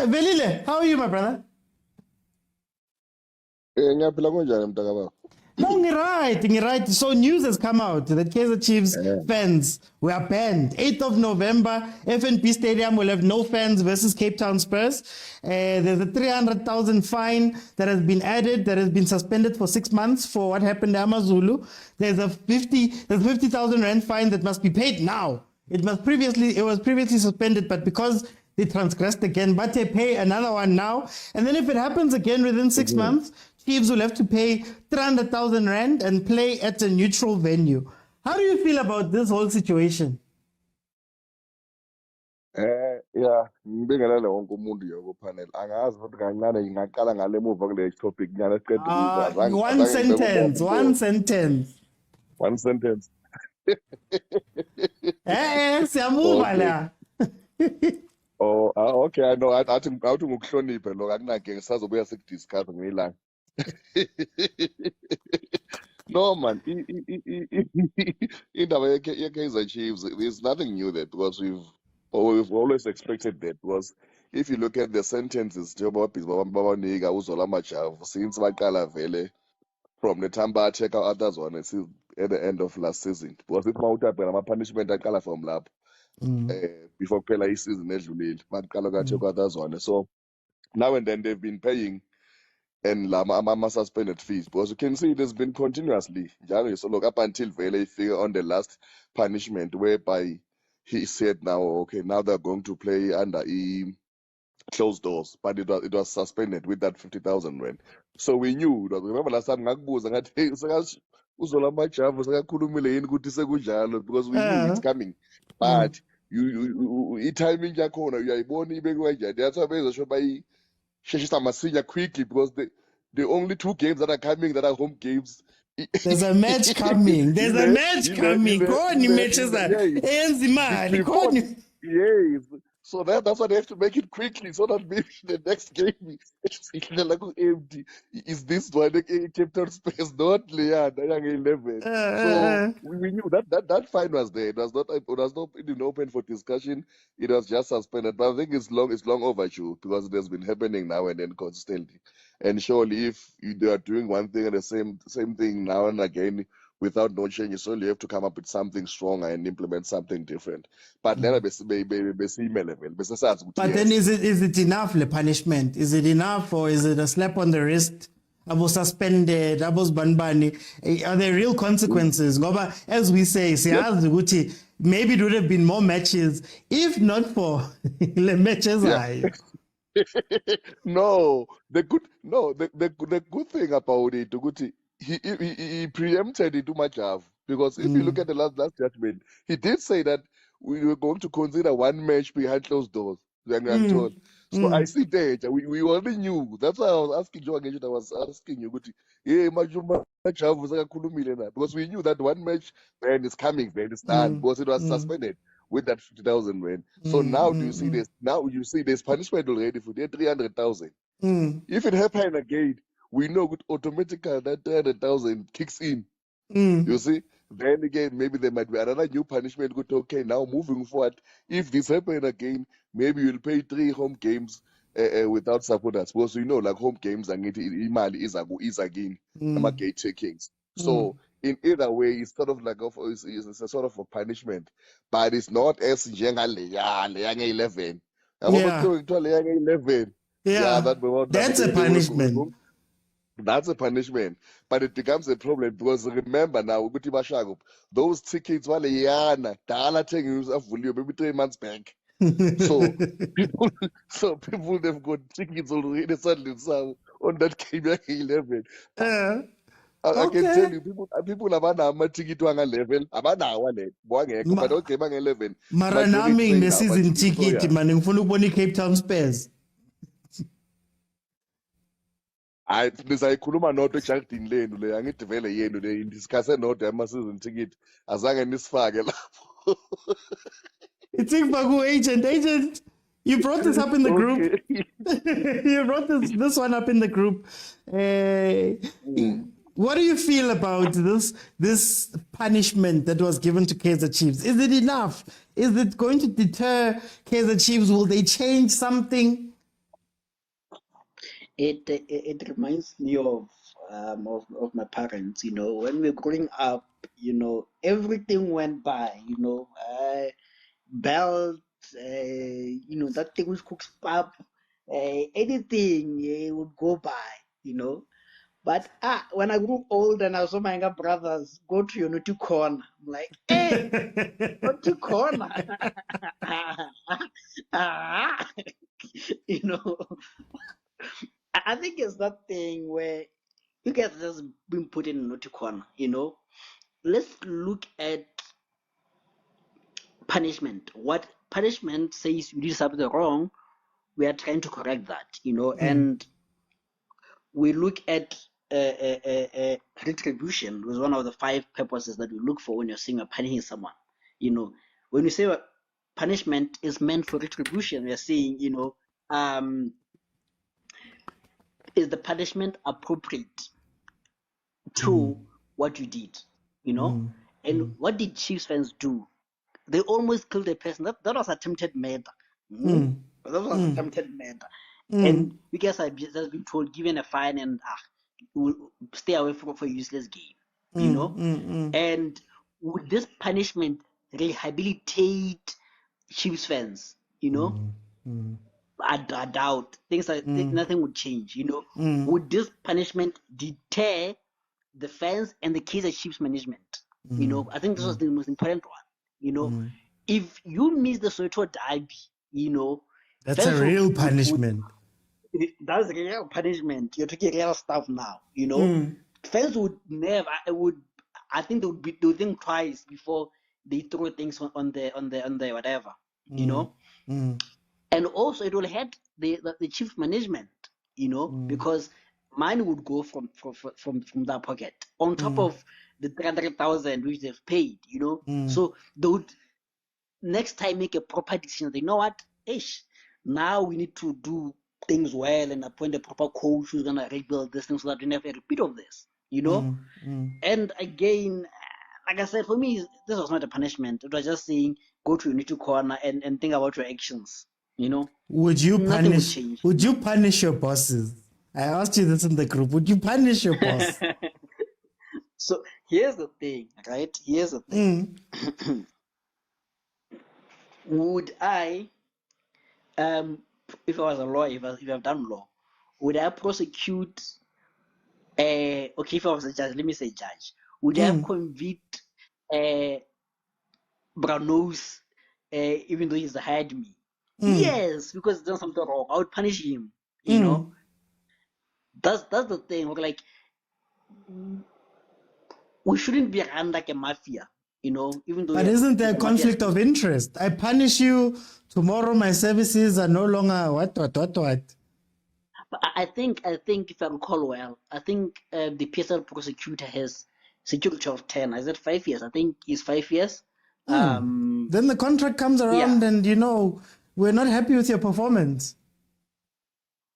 Velile, how are you, my brother? Ngiyaphila kanjani mntaka baba? No, you're right. So news has come out that Kaizer Chiefs fans were banned. 8th of November, FNB Stadium will have no fans versus Cape Town Spurs. There's a 300,000 fine that has been added, that has been suspended for 6 months for what happened to Amazulu. There's 50,000 rand fine that must be paid now. It was previously suspended, but because they transgressed again, but they pay another one now. And then if it happens again within 6 months, Chiefs will have to pay 300,000 rand and play at a neutral venue. How do you feel about this whole situation? Yeah, ngibingelele wonke umuntu yoko panel. Angazi ukuthi kancane ngingaqala ngale muva kule topic nyana siqedwe uzwa. One sentence. One sentence. Siyamuva la. Oh, okay, I know. Athi ngokuhloniphe lo akunake ngisazobuya sikudiscuss ngilanga. No man, indaba ye-Kaizer Chiefs, there's nothing new there because we've always expected that. Because if you look at the sentences, since baqala vele from the time check out others one at the end of last season. Because if my punishment aqala from lapho before kuphela season edlulile, baqala check out others one. So now and then they've been paying and Lama suspended fees because you can see it has been continuously. So look up until Vele figure on the last punishment whereby he said now, okay, now they're going to play under closed doors, but it was suspended with that 50,000 rand. So we knew that. Remember last time ngakubuza ngathi uzola majavu sakakhulumile yini ukuthi sekunjalo because we knew it's coming. But you timing yakhona uyayibona ibekwe kanjani. That's why bezosho Sheshisa Masinya quickly because the only 2 games that are coming that are home games. There's a match coming. There's a match coming. Matches Yes. So that's why they have to make it quickly so that maybe the next game empty. Is this one Cape Town Spurs not Leon 11? So we knew that fine was there. It was not even open for discussion. It was just suspended. But I think it's long overdue because it has been happening now and then consistently. And surely if they are doing one thing and the same thing now and again without no changes, so you have to come up with something stronger and implement something different. But then But then is it enough, the punishment? Is it enough or is it a slap on the wrist? Abo suspended, abos banbani. Are there real consequences? Ngoba, as we say, maybe it would have been more matches if not for the matches. The good thing about it, he preempted it too much because if you look at the last judgment, he did say that we were going to consider one match behind closed doors. So I see danger. We already knew. That's why I was asking you again. I was asking you, because we knew that one match then is coming, then it's done, because it was suspended with that 50,000 rand. So now do you see this? Now you see there's punishment already for the 300,000. If it happens again, we know automatically that 300,000 kicks in. You see? Then again, maybe there might be another new punishment. Good, okay, now moving forward, if this happens again, maybe you'll pay 3 home games without supporters. Because you know, like home games, and imali is again, gate takings. So in either way, it's sort of like it's a sort of a punishment, but it's not as young 11. That's a punishment. That's a punishment, but it becomes a problem because remember now, those tickets maybe 3 months back. So people they've got tickets already suddenly on that game 11. I can tell you, people have a ticket to 11. But okay, 11. Maranaming the season ticket, man, ngifuna Cape Town Spurs. Nisayikhuluma nodwa ejardini lenu le angithi vele yenu le discuss nodwa ama-season ticket azange nisifake lapho. It's agent. You brought this up in the group. You brought this one up in the group. What do you feel about this punishment that was given to Kaizer Chiefs? Is it enough? Is it going to deter Kaizer Chiefs? Will they change something? it reminds me of my parents. You know, when we were growing up, you know, everything went by. You know, belt, you know, that thing which cooks pap, anything would go by. You know, but when I grew old and I saw my younger brothers go to your naughty corner, I'm like, hey, naughty corner. Ah, you know, I think it's that thing where you guys have just been put in a naughty corner, you know. Let's look at punishment. What punishment says you did something wrong, we are trying to correct that, you know, and we look at retribution was one of the 5 purposes that we look for when you're saying you're punishing someone. You know, when you say punishment is meant for retribution, we are saying, you know, is the punishment appropriate to what you did, you know? And what did Chiefs fans do? They almost killed a person. That was attempted murder. That was attempted murder. And you guys have just been told, given a fine and we'll stay away from for a useless game, you know? And would this punishment rehabilitate Chiefs fans, you know? I doubt things like nothing would change, you know. Would this punishment deter the fans and the Kaizer Chiefs management? You know, I think this was the most important one. You know, if you miss the Soweto derby, you know, that's a real punishment. That's real punishment. You're taking real stuff now. You know, fans would never. I think they would think twice before they throw things on the whatever. You know. And also it will hurt the chief management, you know, because money would go from that pocket on top of the 300,000 which they've paid, you know. So they would next time make a proper decision. They know what, now we need to do things well and appoint a proper coach who's gonna rebuild this thing so that we never have a repeat of this, you know. And again, like I said, for me, this was not a punishment. It was just saying go to your neutral corner and think about your actions. You know, would you punish your bosses? I asked you this in the group. Would you punish your boss? So here's the thing, right? Here's the thing. Would I, if I was a lawyer, if I've done law, would I prosecute? Okay, if I was a judge, let me say judge. Would I convict Brownose, even though he's hired me? Yes, because he's done something wrong. I would punish him. You know, that's the thing. We're like, we shouldn't be run like a mafia. You know, even though. But isn't there a conflict of interest? I punish you tomorrow. My services are no longer what. But I think if I recall well, I think the PSL prosecutor has security of 10. I said 5 years. I think it's 5 years. Then the contract comes around, and you know we're not happy with your performance.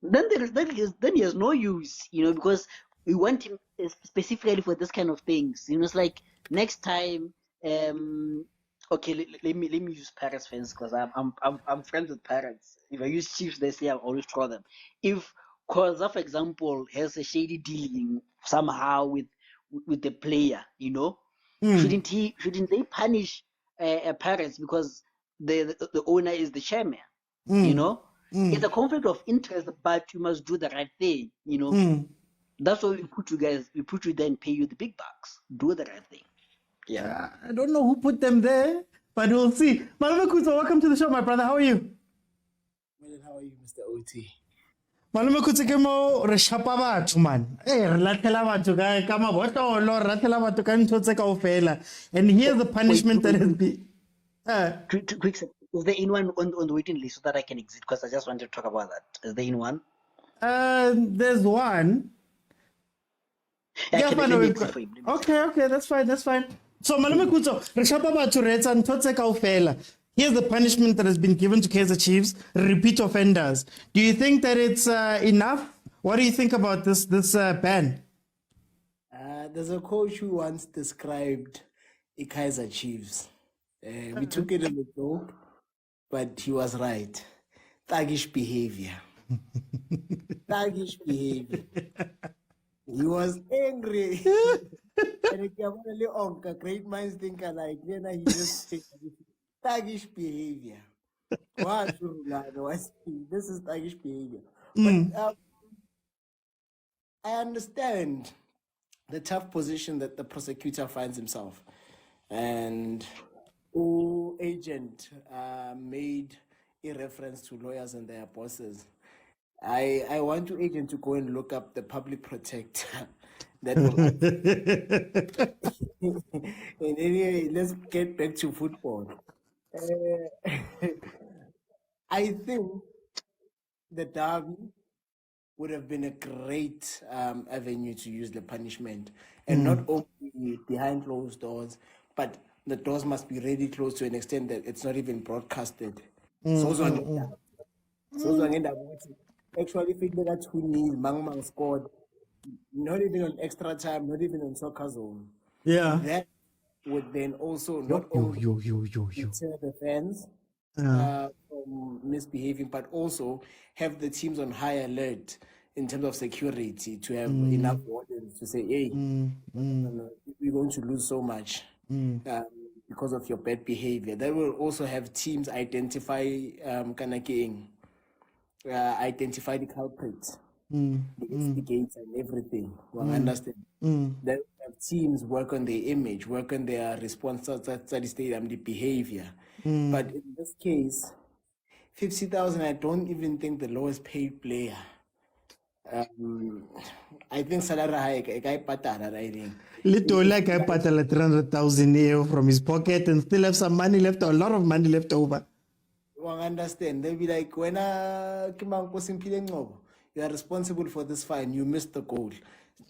Then he has no use, you know, because we want him specifically for this kind of things. You know, it's like next time. Okay, let me use Paris fans because I'm friends with parents. If I use Chiefs, they say I'll always throw them. If Khoza, for example, has a shady dealing somehow with the player, you know, shouldn't they punish parents because the owner is the chairman? You know, it's a conflict of interest, but you must do the right thing. You know, that's why we put you there and pay you the big bucks. Do the right thing. Yeah. I don't know who put them there, but we'll see. Malume Khoza, welcome to the show, my brother. How are you? Well, how are you, Mr. OT? Malume Khoza ke mo re shapa batho man. Re latlhela batho ka mabotolo, re latlhela batho ka ntho tse kaofela. And here's the punishment that has been. Quick, is there anyone on the waiting list so that I can exit? Because I just wanted to talk about that. Is there anyone? There's one. Okay, that's fine. So, Malume Khoza, re shapa batho re etsa ntho tse kaofela. Here's the punishment that has been given to Kaizer Chiefs, repeat offenders. Do you think that it's enough? What do you think about this ban? There's a coach who once described the Kaizer Chiefs. We took it in the joke, but he was right. Thuggish behavior. thuggish behavior. He was angry. And if you're only on great minds think alike, then he just said thuggish behavior. This is thuggish behavior. But I understand the tough position that the prosecutor finds himself. And agent made a reference to lawyers and their bosses. I want to agent to go and look up the public protector that will. And anyway, let's get back to football. I think the derby would have been a great avenue to use the punishment, and not only behind closed doors, but the doors must be really closed to an extent that it's not even broadcasted. Actually, if it got 2-0, Mang scored, not even on extra time, not even on soccer zone. Yeah. That would then also not only deter the fans from misbehaving, but also have the teams on high alert in terms of security to have enough wardens to say, hey, we're going to lose so much because of your bad behavior. That will also have teams identify identify the culprits, the instigator and everything. Understand? That have teams work on their image, work on their response to the stadium, the behavior. But in this case, 50,000, I don't even think the lowest paid player. I think salary hike, I think. Little like I patala 300,000 euro from his pocket and still have some money left, a lot of money left over. Understand? They'll be like, when you are responsible for this fine, you missed the goal.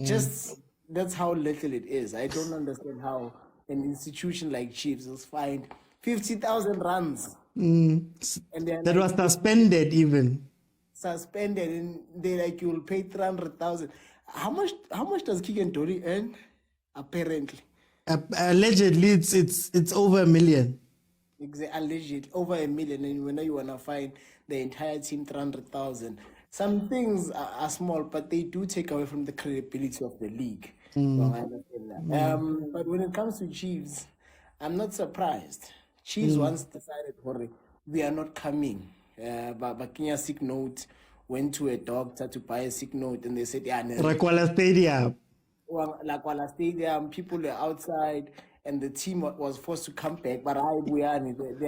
Just that's how little it is. I don't understand how an institution like Chiefs is fined 50,000 rands. And that was suspended even. Suspended, and they like, you will pay 300,000. How much does Keegan Dolly earn? Apparently. Allegedly, it's over $1 million. Allegedly over $1 million, and when you wanna find the entire team 300,000. Some things are small, but they do take away from the credibility of the league. Well, I understand that. But when it comes to Chiefs, I'm not surprised. Chiefs once decided, we are not coming. But Kenya sick note went to a doctor to buy a sick note, and they said, Rakwala Stadium. Lakwala Stadium, people were outside, and the team was forced to come back, but they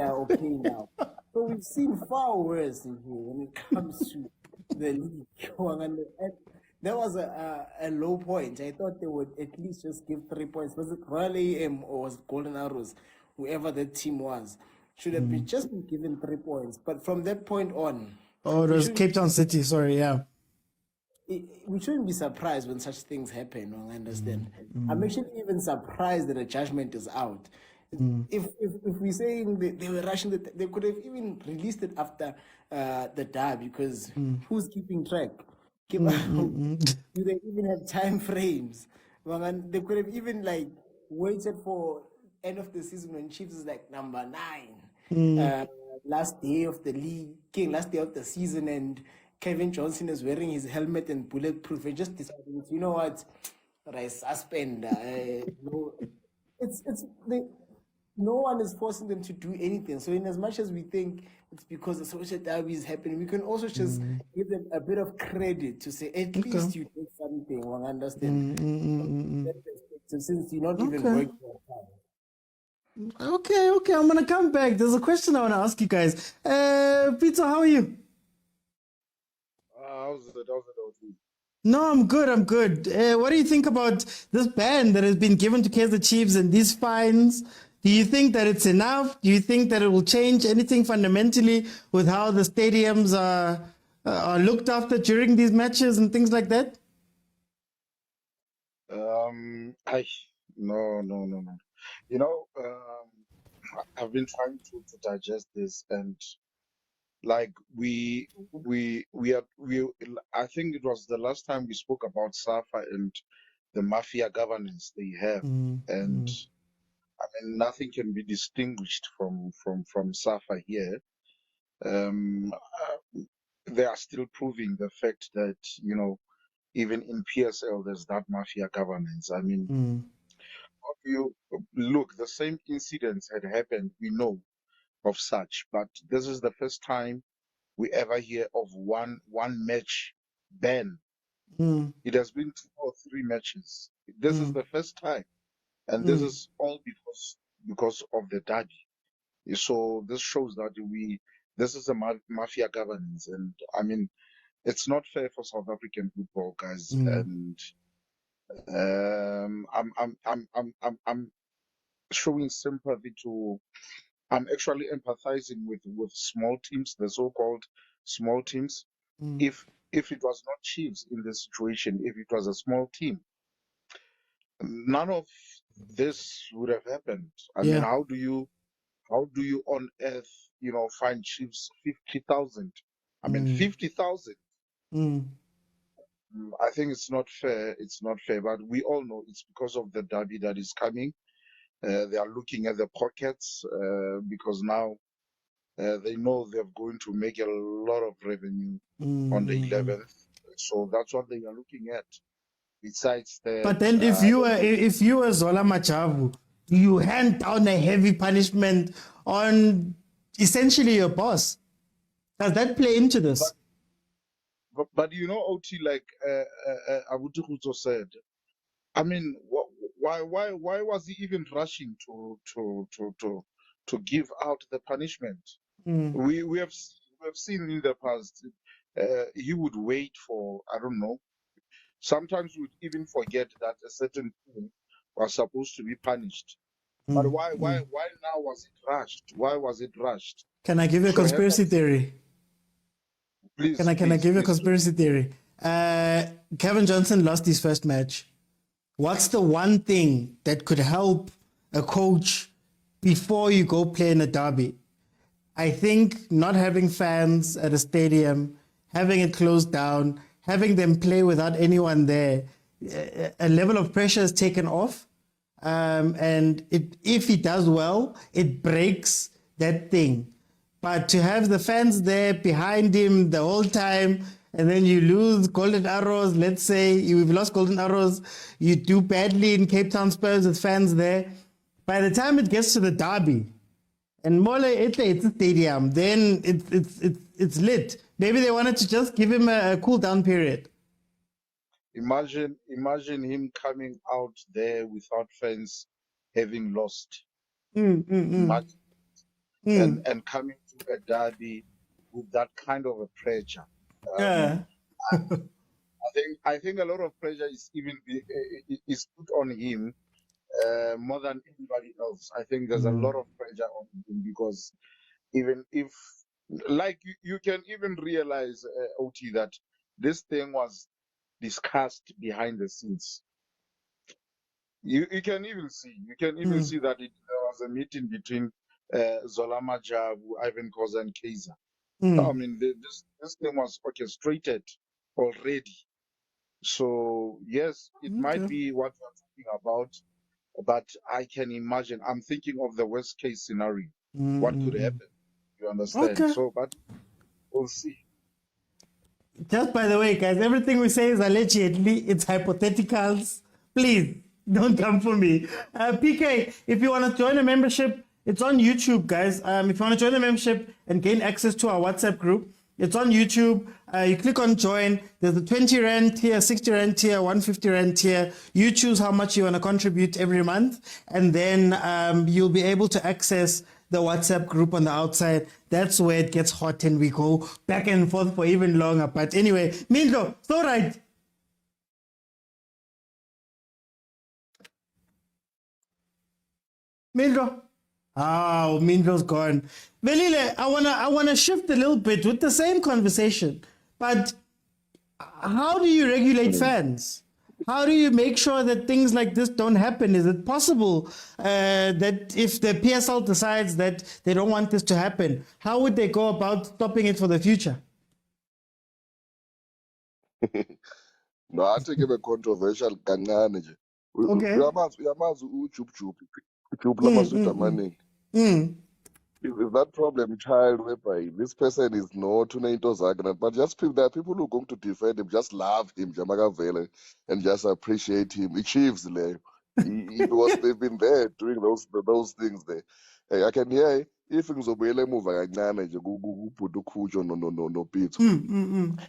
are okay now. So we've seen far worse in here when it comes to the league. And that was a low point. I thought they would at least just give 3 points. Was it Royal AM or was it Golden Arrows? Whoever that team was should have been just been given 3 points. But from that point on, it was Cape Town City. Sorry, yeah. We shouldn't be surprised when such things happen. I understand. I'm actually even surprised that a judgment is out. If we're saying they were rushing, they could have even released it after the derby, because who's keeping track? Do they even have time frames? They could have even waited for end of the season when Chiefs is number 9, last day of the league, last day of the season, and Kevin Johnson is wearing his helmet and bulletproof, and just decided, you know what, suspend. No one is forcing them to do anything. So in as much as we think it's because the social derby is happening, we can also just give them a bit of credit to say, at least you did something. One understand. Since you're not even working on time. Okay, I'm gonna come back. There's a question I want to ask you guys. Pitso, how are you? How's it? No, I'm good. What do you think about this ban that has been given to Kaizer Chiefs and these fines? Do you think that it's enough? Do you think that it will change anything fundamentally with how the stadiums are looked after during these matches and things like that? No. I've been trying to digest this, and I think it was the last time we spoke about SAFA and the mafia governance they have, and I mean, nothing can be distinguished from SAFA here. they are still proving the fact that, you know, even in PSL, there's that mafia governance. I mean, you look, the same incidents had happened, we know of such, but this is the first time we ever hear of one match ban. It has been 2 or 3 matches. This is the first time, and this is all because of the derby. So this shows that this is a mafia governance, and I mean, it's not fair for South African football, guys. And I'm showing sympathy to. I'm actually empathizing with small teams, the so-called small teams. If it was not Chiefs in this situation, if it was a small team, none of this would have happened. I mean, how do you on earth, you know, find Chiefs 50,000? I mean, 50,000. I think it's not fair. It's not fair, but we all know it's because of the derby that is coming. They are looking at the pockets because now they know they're going to make a lot of revenue on the 11th. So that's what they are looking at. Besides that, but then if you were Zola Machavu, do you hand down a heavy punishment on essentially your boss? Does that play into this? But you know, OT, like Abutukuto said, I mean, why was he even rushing to give out the punishment? We have seen in the past, he would wait for, I don't know. Sometimes we would even forget that a certain thing was supposed to be punished. But why now was it rushed? Why was it rushed? Can I give you a conspiracy theory? Please. Can I give you a conspiracy theory? Kevin Johnson lost his first match. What's the one thing that could help a coach before you go play in a derby? I think not having fans at a stadium, having it closed down, having them play without anyone there, a level of pressure is taken off. And if he does well, it breaks that thing. But to have the fans there behind him the whole time, and then you lose Golden Arrows, let's say you've lost Golden Arrows, you do badly in Cape Town Spurs with fans there. By the time it gets to the derby, and Mole, it's a stadium, then it's lit. Maybe they wanted to just give him a cool down period. Imagine him coming out there without fans, having lost. Imagine. And coming to a derby with that kind of a pressure. I think a lot of pressure is is put on him more than anybody else. I think there's a lot of pressure on him because even if, like, you can even realize, OT, that this thing was discussed behind the scenes. You can even see that there was a meeting between Zola Majabu, Ivan Khoza, and Kaizer. I mean, this thing was orchestrated already. So yes, it might be what we're talking about, but I can imagine. I'm thinking of the worst case scenario. What could happen? You understand? Okay. So, but we'll see. Just by the way, guys, everything we say is allegedly, it's hypotheticals. Please don't come for me. PK, if you want to join a membership, it's on YouTube, guys. If you want to join the membership and gain access to our WhatsApp group, it's on YouTube. You click on join. There's a 20 Rand tier, 60 Rand tier, 150 Rand tier. You choose how much you want to contribute every month. And then you'll be able to access the WhatsApp group on the outside. That's where it gets hot and we go back and forth for even longer. But anyway, Mindlo, it's all right. Mindlo. Oh, Mindlo's gone. Velile, I wanna shift a little bit with the same conversation. But how do you regulate fans? How do you make sure that things like this don't happen? Is it possible that if the PSL decides that they don't want this to happen, how would they go about stopping it for the future? No, I think it's controversial kancane nje. Okay. Uyamazi uJup lamasudu amaningi. is that problem child whereby this person is no to into Zagreb, but just people, there are people who are going to defend him, just love him, Jamaga Vele, and just appreciate him. He achieves there. Because they've been there doing those things there. Hey, I can hear if things will be move no Pitso.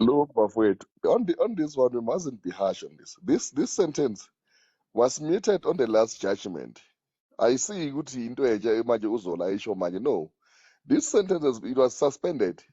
Look, but wait, on this one, we mustn't be harsh on this. This sentence was muted on the last judgment. I see ukuthi into eje manje uzola isho manje. No, this sentence it was suspended.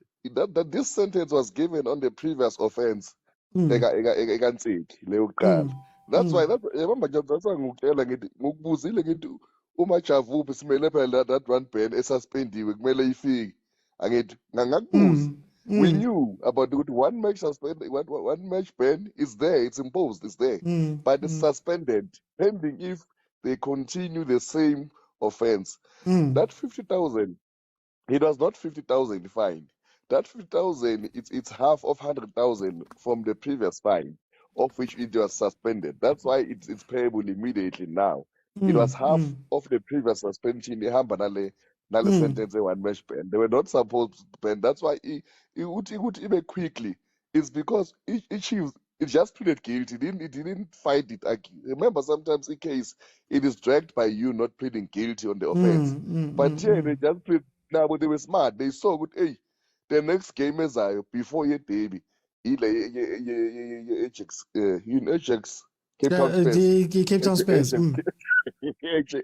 This sentence was given on the previous offense. Ekansiki leyo kuqala. That's why remember that's why ngikutshela ngithi ngikubuzile ngithi uma Javuphi simele phela that one ban esuspendiwe kumele ifike. Angithi ngakubuza. We knew about the one match suspended, one match ban is there, it's imposed, it's there, but it's suspended pending if they continue the same offense. That 50,000, it was not 50,000 fine. That 50,000, it's half of 100,000 from the previous fine, of which it was suspended. That's why it's payable immediately now. It was half of the previous suspension. Nale sentence one match ban. They were not supposed to ban. That's why it would even quickly. It's because it just pleaded guilty. It didn't fight it. Remember, sometimes in case it is dragged by you not pleading guilty on the offense. But here they just plead. Now, but they were smart. They saw good. Hey, the next game is before your baby. Ajax, Cape Town Space. Cape Town Space.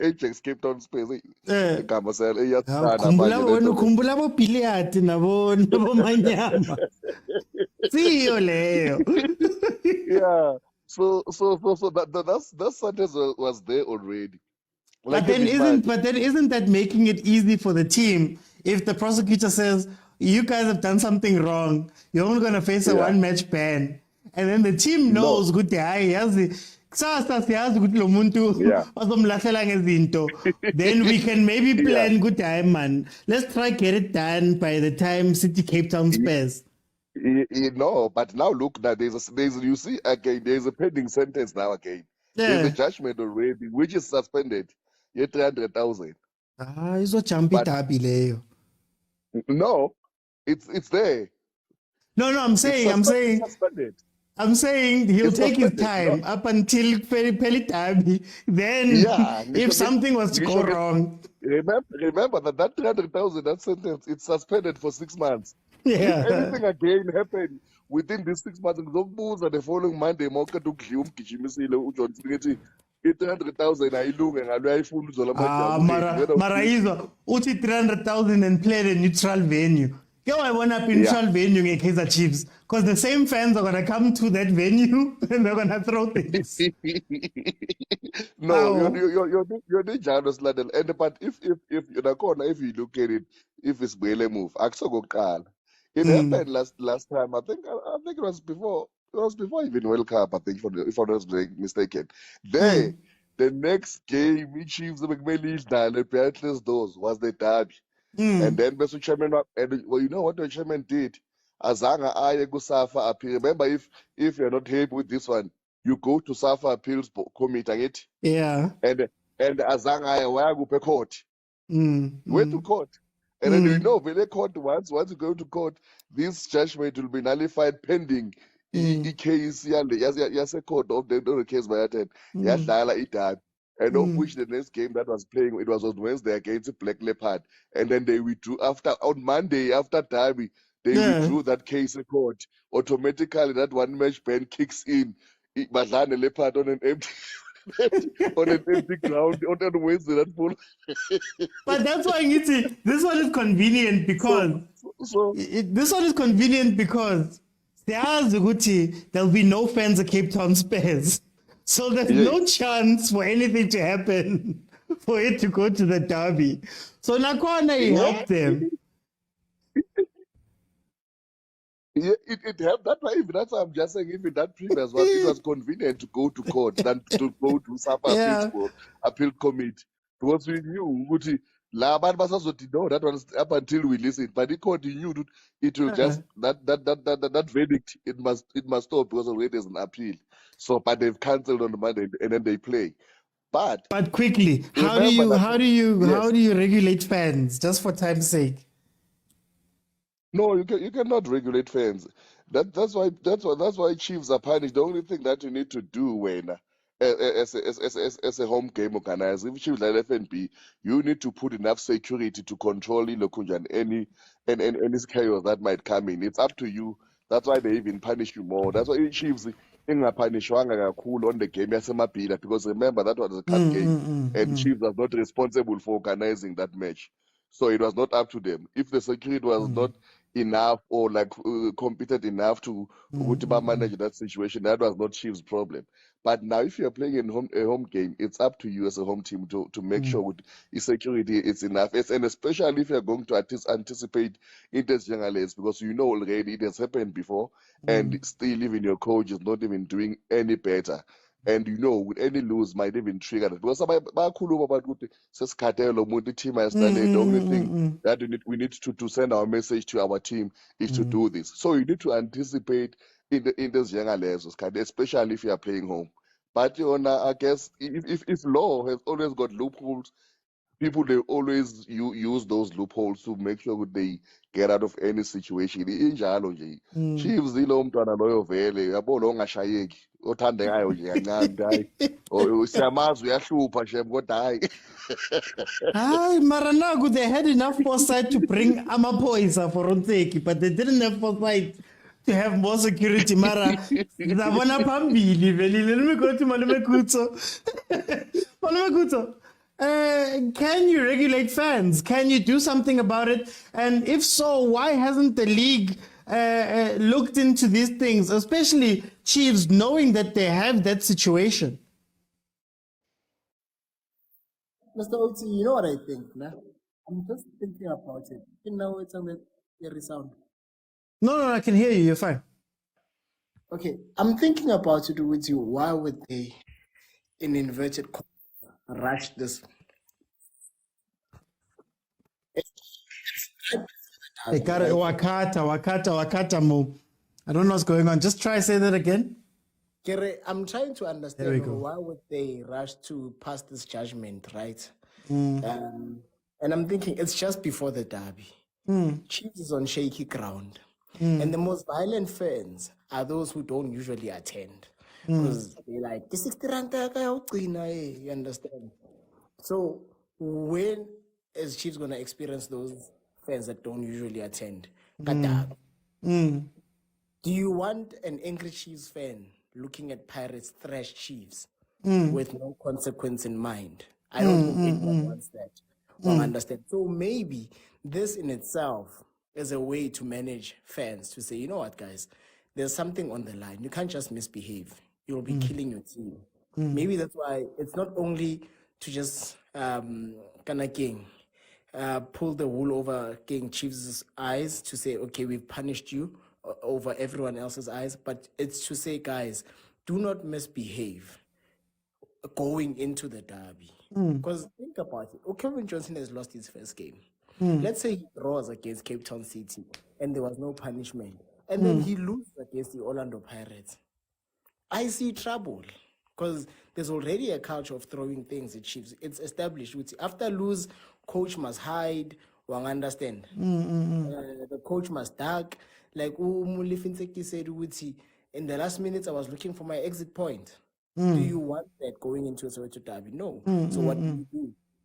Ajax Cape Town Space. Ukhumbula bobiliard nabo manyama. Siyo leyo. Yeah. So that sentence was there already. But then isn't that making it easy for the team if the prosecutor says you guys have done something wrong, you're only gonna face a one match ban, and then the team knows good then we can maybe plan good time, man. Let's try get it done by the time City Cape Town Spurs. No, but now look, now there's you see again, there's a pending sentence now again. There's a judgment already, which is suspended. 300,000. Izo champi tabi leyo. No, it's there. No, I'm saying he'll take his time up until Peli Tabi. Then, if something was to go wrong. Remember that 300,000, that sentence, it's suspended for 6 months. Yeah. If anything again happened within these 6 months, the following Monday, Moka to Gium Kichimisile, 300,000 ayilunge ngalo ayifuna uzola mara hizo uthi 300,000 and play a neutral venue. Ke wabona neutral venue ngeKaizer Chiefs because the same fans are going to come to that venue and they're going to throw things. No, you're dangerous, Ladel. And but if you look at it, if it's Bele move, Aksogokan. It happened last time. I think it was before. It was before even World Cup, I think, if I'm not mistaken. The next game, we Chiefs the McMillan the Patrice those was the derby. And then Mr. Chairman, well, you know what the chairman did? Azanga aye go Safa appeal. Remember, if you're not happy with this one, you go to Safa appeals committee. Yeah. And Azanga aye where go to court. Went to court. And then you know, when they court once you go to court, this judgment will be nullified pending case yase court of the case by that yadlala idab. And of which the next game that was playing, it was on Wednesday against Black Leopard. And then they withdrew on Monday after derby, they withdrew that case in court. Automatically that one match ban kicks in. Badlane Leopard on an empty ground on Wednesday that full. But that's why this one is convenient because this one is convenient because there'll be no fans of Cape Town Spurs. So there's no chance for anything to happen for it to go to the derby. So Nakwana, he helped them. Yeah, it helped. That's why I'm just saying, even that previous one, it was convenient to go to court than to go to Safa appeal committee. Because we knew that was up until we listened. But the court knew it will just that verdict it must stop because already there's an appeal. So but they've cancelled on the Monday and then they play. But quickly, how do you regulate fans? Just for time's sake. No, you cannot regulate fans. That's why Chiefs are punished. The only thing that you need to do when as a home game organizer, if Chiefs like FNB, you need to put enough security to control Ilokunja and any chaos that might come in. It's up to you. That's why they even punish you more. That's why Chiefs ingapunishwanga kakhulu on the game yasemabhila, because remember that was a cup game and Chiefs was not responsible for organizing that match. So it was not up to them. If the security was not enough or like competent enough to manage that situation, that was not Chiefs' problem. But now if you're playing a home game, it's up to you as a home team to make sure the security is enough. And especially if you're going to anticipate Inter's young, because you know already it has happened before, and still even your coach is not even doing any better. And you know, with any lose might even trigger that. Because the team has done it. The only thing that we need to send our message to our team is to do this. So you need to anticipate in those younger levels, especially if you are playing home. But you know, I guess if law has always got loopholes, people they always use those loopholes to make sure they get out of any situation. Injalo nje. Chiefs ilo mntwana loyo vele yabo lo ngashayeki othandekayo nje kancane hayi. Siyamazi uyahlupha nje kodwa hayi. Hi, Maranagu, they had enough foresight to bring Amapoisa for Onteki, but they didn't have foresight to have more security. Mara, Zabona Pambili, let me go to Malume Kuto. Malume Kuto. Can you regulate fans? Can you do something about it? And if so, why hasn't the league looked into these things, especially Chiefs, knowing that they have that situation? Mr. Oti, you know what I think, nah? I'm just thinking about it. You know, it's on the resound. No, I can hear you. You're fine. Okay, I'm thinking about it with you. Why would they, in inverted commas, rush this? Wakata, Mo. I don't know what's going on. Just try say that again. Kere, I'm trying to understand why would they rush to pass this judgment, right? And I'm thinking it's just before the derby. Chiefs is on shaky ground. And the most violent fans are those who don't usually attend. Because they're like, the 60 rand, you understand? So when is Chiefs going to experience those fans that don't usually attend? Do you want an angry Chiefs fan looking at Pirates thrash Chiefs with no consequence in mind? I don't think anyone wants that. Well, understand. So maybe this in itself is a way to manage fans to say, you know what, guys, there's something on the line. You can't just misbehave. You'll be killing your team. Maybe that's why it's not only to just pull the wool over King Chiefs' eyes to say, okay, we've punished you over everyone else's eyes, but it's to say, guys, do not misbehave going into the derby. Because think about it. Kevin Johnson has lost his first game. Let's say he draws against Cape Town City and there was no punishment. And then he loses against the Orlando Pirates. I see trouble because there's already a culture of throwing things at Chiefs. It's established. After lose, coach must hide. One understand. The coach must duck. Like Mulifinseki said, in the last minutes, I was looking for my exit point. Do you want that going into a Soweto derby? No. So what do?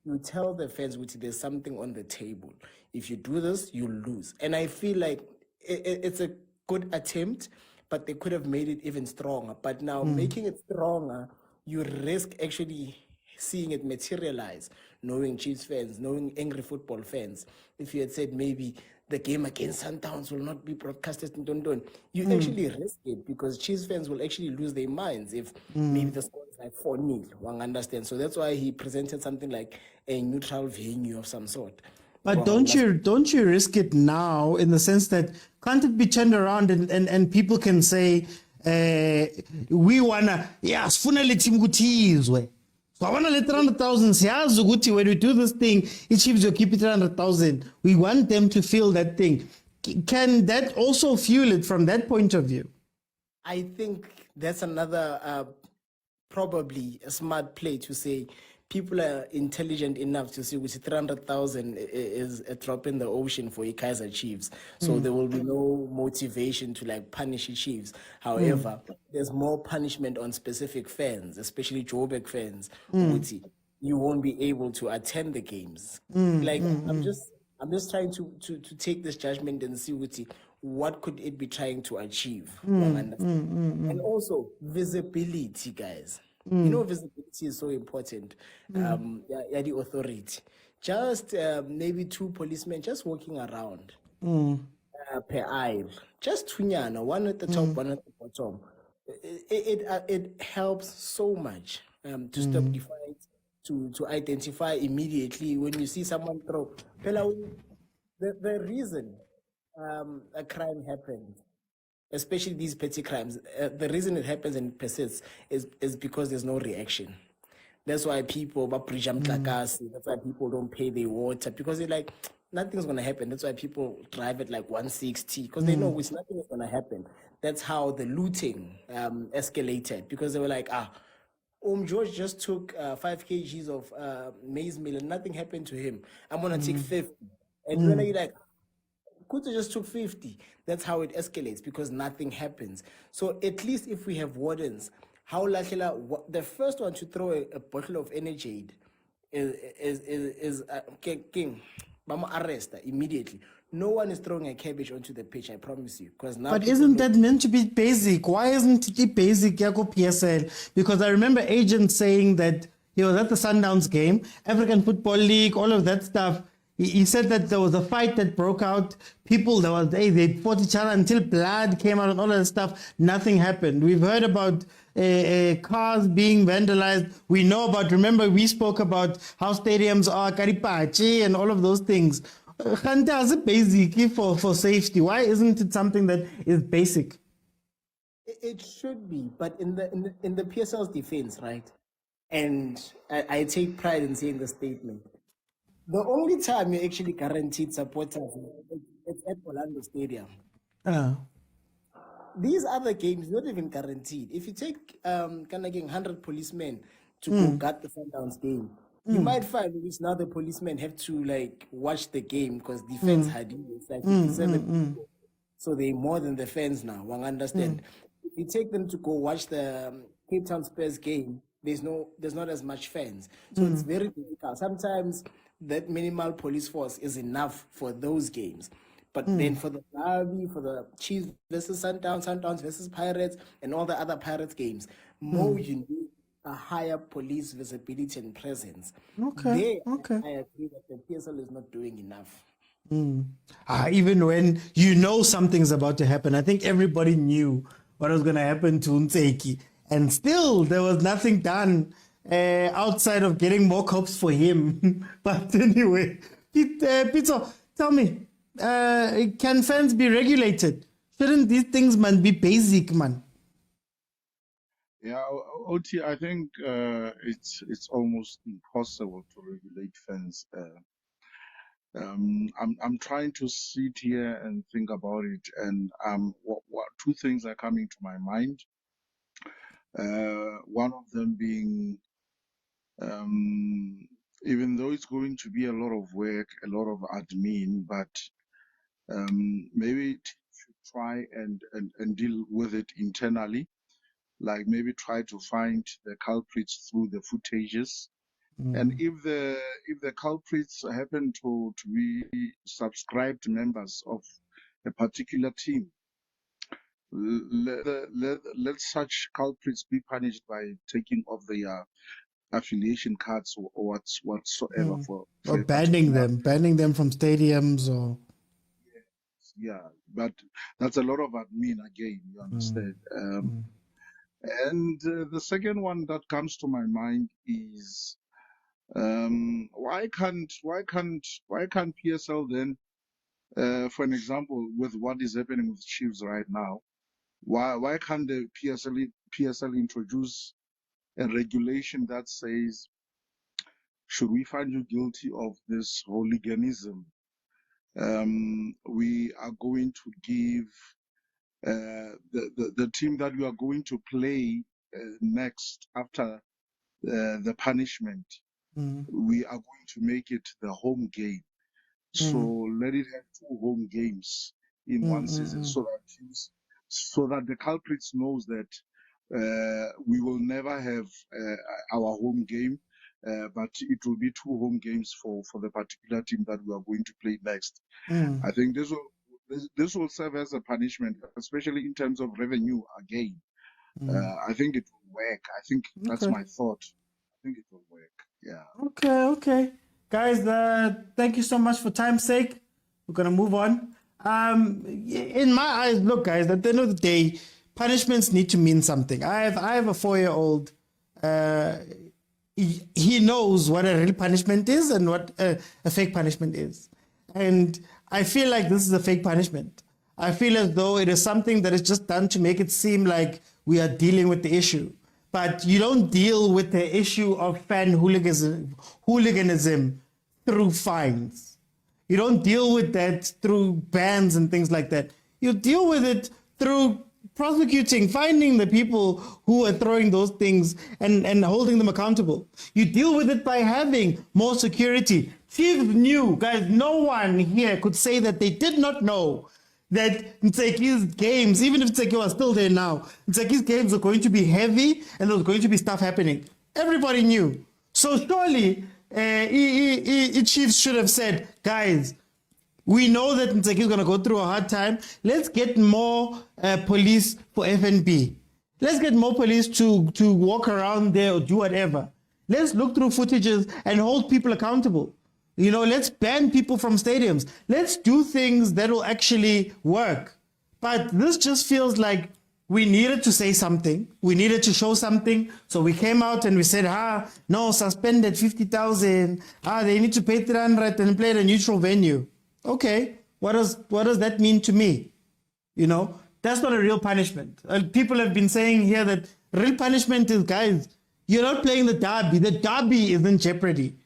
You tell the fans there's something on the table. If you do this, you lose. And I feel like it's a good attempt, but they could have made it even stronger. But now making it stronger, you risk actually seeing it materialize, knowing Chiefs fans, knowing angry football fans. If you had said maybe the game against Sundowns will not be broadcasted in Dondon, you actually risk it because Chiefs fans will actually lose their minds if maybe the score is like 4-0. One understand. So that's why he presented something like a neutral venue of some sort. But don't you risk it now in the sense that can't it be turned around and people can say we wanna sifuna le team kuthizwe. So I want to let 300,000. When we do this thing, it Chiefs will keep it 300,000. We want them to feel that thing. Can that also fuel it from that point of view? I think that's another probably a smart play to say people are intelligent enough to see which 300,000 is a drop in the ocean for Kaizer Chiefs. So there will be no motivation to like punish the Chiefs. However, there's more punishment on specific fans, especially Joburg fans. Ukuthi you won't be able to attend the games. Like I'm just trying to take this judgment and see what could it be trying to achieve. And also visibility, guys. You know, visibility is so important. Yeah, the authority. Just maybe 2 policemen just walking around per aisle. Just tunyana, one at the top, one at the bottom. It helps so much to stop the fight, to identify immediately when you see someone throw. The reason a crime happens, especially these petty crimes, the reason it happens and persists is because there's no reaction. That's why people, that's why people don't pay their water, because they're like, nothing's going to happen. That's why people drive at like 160, because they know which nothing is going to happen. That's how the looting escalated, because they were like, George just took 5 kgs of maize meal and nothing happened to him. I'm going to take 50. And when you're like, Khoza just took 50. That's how it escalates, because nothing happens. So at least if we have wardens, how the first one to throw a bottle of energy is king. Bama arrest immediately. No one is throwing a cabbage onto the pitch, I promise you. Because now but isn't that meant to be basic? Why isn't it basic, Yako PSL? Because I remember agents saying that he was at the Sundowns game, African Football League, all of that stuff. He said that there was a fight that broke out. People, they fought each other until blood came out and all that stuff. Nothing happened. We've heard about cars being vandalized. We know about, remember, we spoke about how stadiums are Karipachi and all of those things. Khanta is basic for safety. Why isn't it something that is basic? It should be, but in the PSL's defense, right? And I take pride in saying the statement. The only time you actually guaranteed supporters it's at Orlando Stadium. These other games, not even guaranteed. If you take 100 policemen to go guard the Sundowns game, you might find which now the policemen have to like watch the game because defense had it's like 57 people. So they're more than the fans now. One understand. If you take them to go watch the Cape Town Spurs game, there's not as much fans. So it's very difficult. Sometimes that minimal police force is enough for those games. But then for the derby, for the Chiefs versus Sundowns versus Pirates, and all the other Pirates games, you need a higher police visibility and presence. Okay. I agree that the PSL is not doing enough. Even when you know something's about to happen, I think everybody knew what was going to happen to Ntseki. And still, there was nothing done outside of getting more cops for him. But anyway, Pitso, tell me, can fans be regulated? Shouldn't these things, man, be basic, man? Yeah, OT, I think it's almost impossible to regulate fans. I'm trying to sit here and think about it, and what 2 things are coming to my mind. One of them being, even though it's going to be a lot of work, a lot of admin, but maybe should try and deal with it internally. Like maybe try to find the culprits through the footages. And if the culprits happen to be subscribed members of a particular team, let such culprits be punished by taking off their affiliation cards or whatsoever for Or a banning particular- them from stadiums or... Yeah, but that's a lot of admin again, you understand. And the second one that comes to my mind is why can't PSL then, for an example, with what is happening with Chiefs right now, why can't the PSL introduce a regulation that says, should we find you guilty of this hooliganism, we are going to give the team that you are going to play next after the punishment, we are going to make it the home game. So let it have 2 home games in one season, so that the culprits knows that we will never have our home game, but it will be 2 home games for the particular team that we are going to play next. I think this will serve as a punishment, especially in terms of revenue again. I think it will work. I think that's my thought. I think it will work. Yeah. Okay. Guys, thank you so much for time's sake. We're going to move on. In my eyes, look, guys, at the end of the day, punishments need to mean something. I have a 4-year-old. He knows what a real punishment is and what a fake punishment is. And I feel like this is a fake punishment. I feel as though it is something that is just done to make it seem like we are dealing with the issue. But you don't deal with the issue of fan hooliganism through fines. You don't deal with that through bans and things like that. You deal with it through prosecuting, finding the people who are throwing those things and holding them accountable. You deal with it by having more security. Chiefs knew, guys, no one here could say that they did not know that Mtseki's games, even if Mtseki was still there now, Mtseki's games are going to be heavy and there was going to be stuff happening. Everybody knew. So surely, Chiefs should have said, guys, we know that Mtseki is going to go through a hard time. Let's get more police for FNB. Let's get more police to walk around there or do whatever. Let's look through footages and hold people accountable. You know, let's ban people from stadiums. Let's do things that will actually work. But this just feels like we needed to say something. We needed to show something. So we came out and we said, no, suspended 50,000. They need to pay 300 and play at a neutral venue. Okay, what does that mean to me? You know, that's not a real punishment. People have been saying here that real punishment is, guys, you're not playing the derby. The derby is in jeopardy.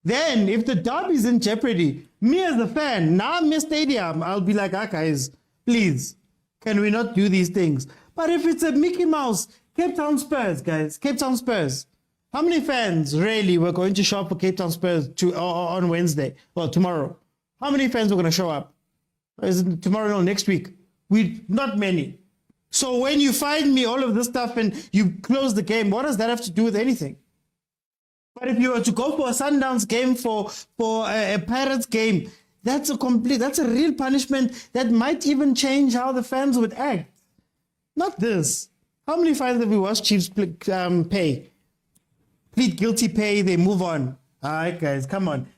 Then, if the derby is in jeopardy, me as a fan, now I'm in stadium, I'll be like, guys, please, can we not do these things? But if it's a Mickey Mouse, Cape Town Spurs, guys, Cape Town Spurs, how many fans really were going to show up for Cape Town Spurs on Wednesday? Well, tomorrow. How many fans were going to show up? Is it tomorrow or next week? Not many. So when you find me all of this stuff and you close the game, what does that have to do with anything? But if you were to go for a Sundowns game, for a Pirates game, that's a real punishment that might even change how the fans would act. Not this. How many fines have we watched Chiefs pay? Plead guilty, pay, they move on. All right, guys, come on.